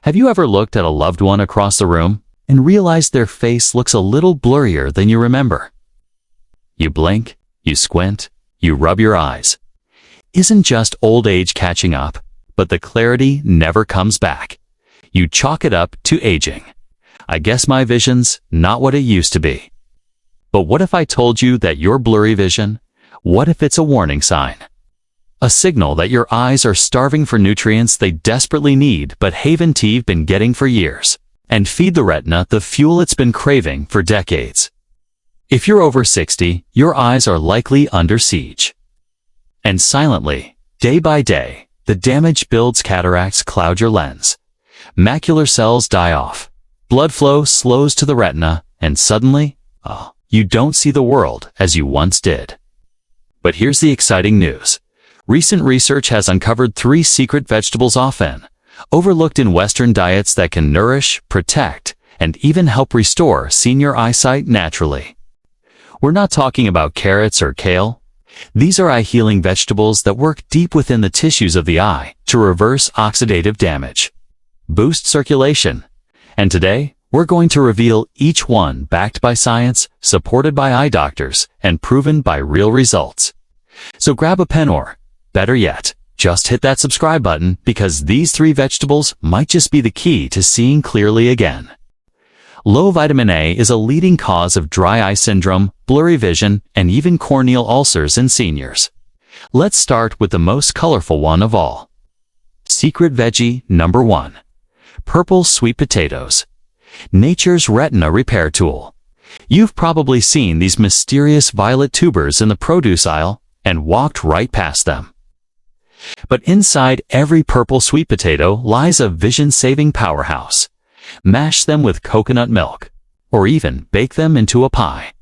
Have you ever looked at a loved one across the room and realized their face looks a little blurrier than you remember? You blink, you squint, you rub your eyes. Isn't just old age catching up, but the clarity never comes back. You chalk it up to aging. I guess my vision's not what it used to be. But what if I told you that your blurry vision, what if it's a warning sign? A signal that your eyes are starving for nutrients they desperately need but haven't been getting for years. And feed the retina the fuel it's been craving for decades. If you're over 60, your eyes are likely under siege. And silently, day by day, the damage builds. Cataracts cloud your lens. Macular cells die off. Blood flow slows to the retina, and suddenly, you don't see the world as you once did. But here's the exciting news. Recent research has uncovered 3 secret vegetables often overlooked in Western diets that can nourish, protect, and even help restore senior eyesight naturally. We're not talking about carrots or kale. These are eye-healing vegetables that work deep within the tissues of the eye to reverse oxidative damage, boost circulation. And today, we're going to reveal each one backed by science, supported by eye doctors, and proven by real results. So grab a pen or, better yet, just hit that subscribe button because these 3 vegetables might just be the key to seeing clearly again. Low vitamin A is a leading cause of dry eye syndrome, blurry vision, and even corneal ulcers in seniors. Let's start with the most colorful one of all. Secret veggie number 1. Purple sweet potatoes. Nature's retina repair tool. You've probably seen these mysterious violet tubers in the produce aisle and walked right past them. But inside every purple sweet potato lies a vision-saving powerhouse. Mash them with coconut milk, or even bake them into a pie.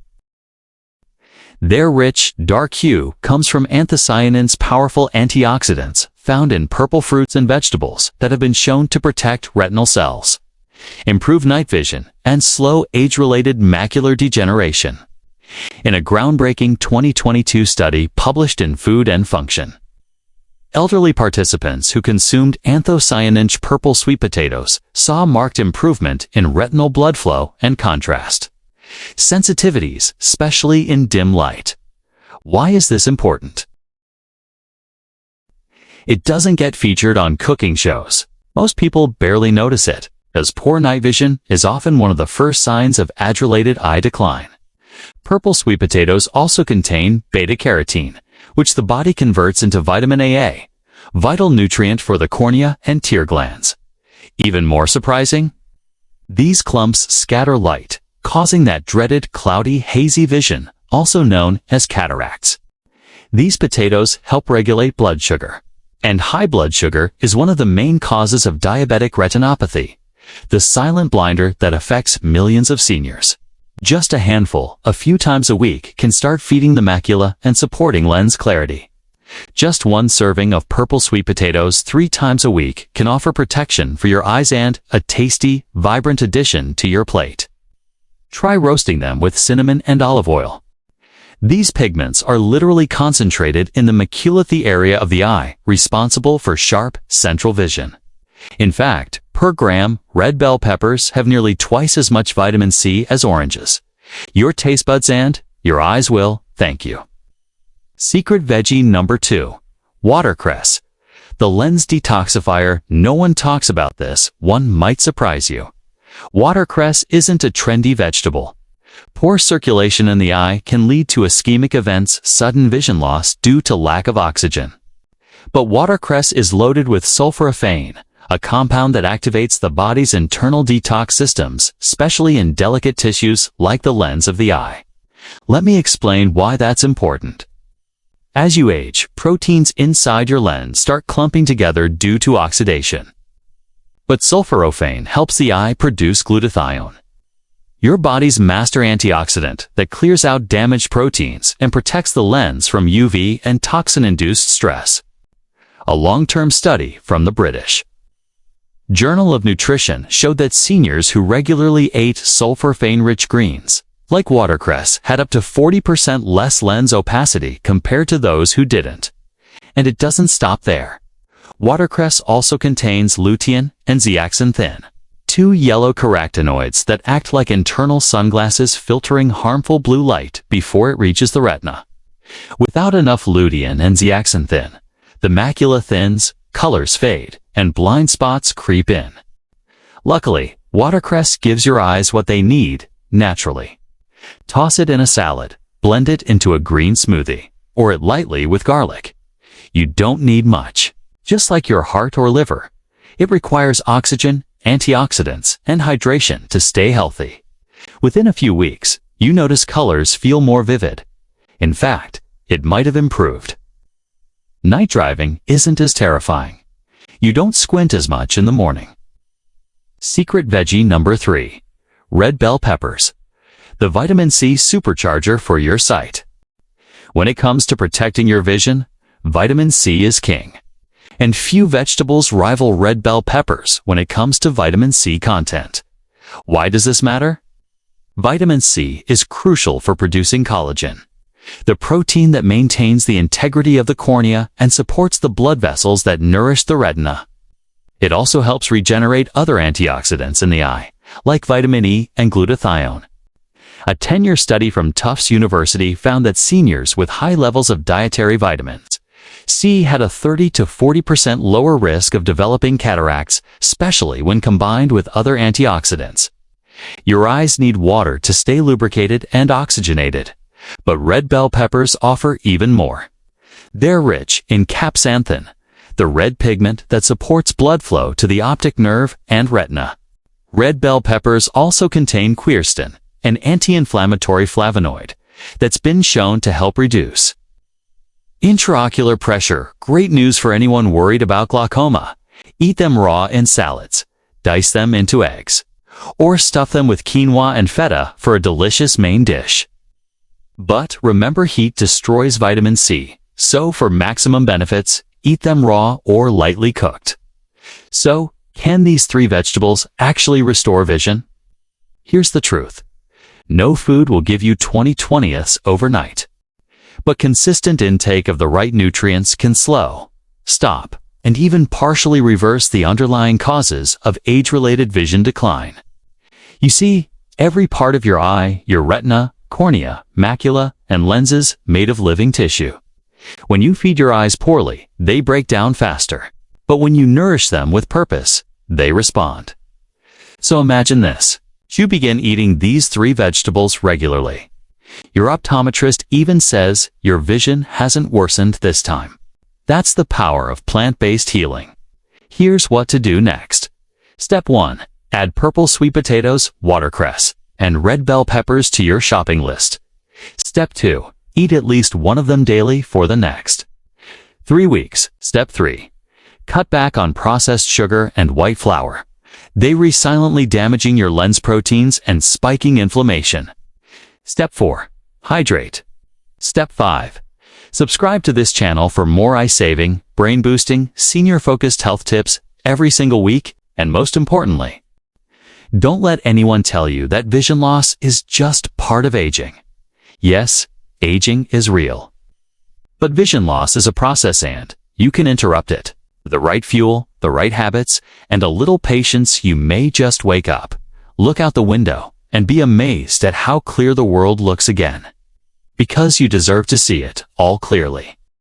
Their rich, dark hue comes from anthocyanins, powerful antioxidants found in purple fruits and vegetables that have been shown to protect retinal cells, improve night vision, and slow age-related macular degeneration. In a groundbreaking 2022 study published in Food and Function, elderly participants who consumed anthocyanin purple sweet potatoes saw marked improvement in retinal blood flow and contrast sensitivities, especially in dim light. Why is this important? It doesn't get featured on cooking shows. Most people barely notice it, as poor night vision is often one of the first signs of age-related eye decline. Purple sweet potatoes also contain beta-carotene, which the body converts into vitamin A, vital nutrient for the cornea and tear glands. Even more surprising, these clumps scatter light, causing that dreaded cloudy, hazy vision, also known as cataracts. These potatoes help regulate blood sugar, and high blood sugar is one of the main causes of diabetic retinopathy, the silent blinder that affects millions of seniors. Just a handful, a few times a week, can start feeding the macula and supporting lens clarity. Just one serving of purple sweet potatoes 3 times a week can offer protection for your eyes and a tasty, vibrant addition to your plate. Try roasting them with cinnamon and olive oil. These pigments are literally concentrated in the macula, the area of the eye responsible for sharp, central vision. In fact, per gram, red bell peppers have nearly twice as much vitamin C as oranges. Your taste buds and your eyes will thank you. Secret veggie number 2. Watercress. The lens detoxifier. No one talks about this. One might surprise you. Watercress isn't a trendy vegetable. Poor circulation in the eye can lead to ischemic events, sudden vision loss due to lack of oxygen. But watercress is loaded with sulforaphane, a compound that activates the body's internal detox systems, especially in delicate tissues like the lens of the eye. Let me explain why that's important. As you age, proteins inside your lens start clumping together due to oxidation. But sulforaphane helps the eye produce glutathione, your body's master antioxidant that clears out damaged proteins and protects the lens from UV and toxin-induced stress. A long-term study from the British Journal of Nutrition showed that seniors who regularly ate sulforaphane-rich greens, like watercress, had up to 40% less lens opacity compared to those who didn't. And it doesn't stop there. Watercress also contains lutein and zeaxanthin, two yellow carotenoids that act like internal sunglasses filtering harmful blue light before it reaches the retina. Without enough lutein and zeaxanthin, the macula thins, colors fade, and blind spots creep in. Luckily, watercress gives your eyes what they need naturally. Toss it in a salad, blend it into a green smoothie, or it lightly with garlic. You don't need much. Just like your heart or liver, it requires oxygen, antioxidants, and hydration to stay healthy. Within a few weeks, you notice colors feel more vivid. In fact, it might have improved. Night driving isn't as terrifying. You don't squint as much in the morning. Secret veggie number 3. Red bell peppers. The vitamin C supercharger for your sight. When it comes to protecting your vision, vitamin C is king. And few vegetables rival red bell peppers when it comes to vitamin C content. Why does this matter? Vitamin C is crucial for producing collagen, the protein that maintains the integrity of the cornea and supports the blood vessels that nourish the retina. It also helps regenerate other antioxidants in the eye, like vitamin E and glutathione. A 10-year study from Tufts University found that seniors with high levels of dietary vitamins C had a 30 to 40% lower risk of developing cataracts, especially when combined with other antioxidants. Your eyes need water to stay lubricated and oxygenated, but red bell peppers offer even more. They're rich in capsanthin, the red pigment that supports blood flow to the optic nerve and retina. Red bell peppers also contain quercetin, an anti-inflammatory flavonoid that's been shown to help reduce intraocular pressure. Great news for anyone worried about glaucoma. Eat them raw in salads, dice them into eggs, or stuff them with quinoa and feta for a delicious main dish. But remember, heat destroys vitamin C, so for maximum benefits, eat them raw or lightly cooked. So, can these 3 vegetables actually restore vision? Here's the truth. No food will give you 20/20ths overnight. But consistent intake of the right nutrients can slow, stop, and even partially reverse the underlying causes of age-related vision decline. You see, every part of your eye, your retina, cornea, macula, and lenses made of living tissue. When you feed your eyes poorly, they break down faster. But when you nourish them with purpose, they respond. So imagine this. You begin eating these 3 vegetables regularly. Your optometrist even says your vision hasn't worsened this time. That's the power of plant-based healing. Here's what to do next. Step 1. Add purple sweet potatoes, watercress, and red bell peppers to your shopping list. Step 2. Eat at least one of them daily for the next 3 weeks. Step 3. Cut back on processed sugar and white flour. They silently damaging your lens proteins and spiking inflammation. Step 4. Hydrate. Step 5. Subscribe to this channel for more eye-saving, brain-boosting, senior-focused health tips every single week, and most importantly, don't let anyone tell you that vision loss is just part of aging. Yes, aging is real. But vision loss is a process and you can interrupt it. The right fuel, the right habits, and a little patience, you may just wake up, look out the window, and be amazed at how clear the world looks again. Because you deserve to see it all clearly.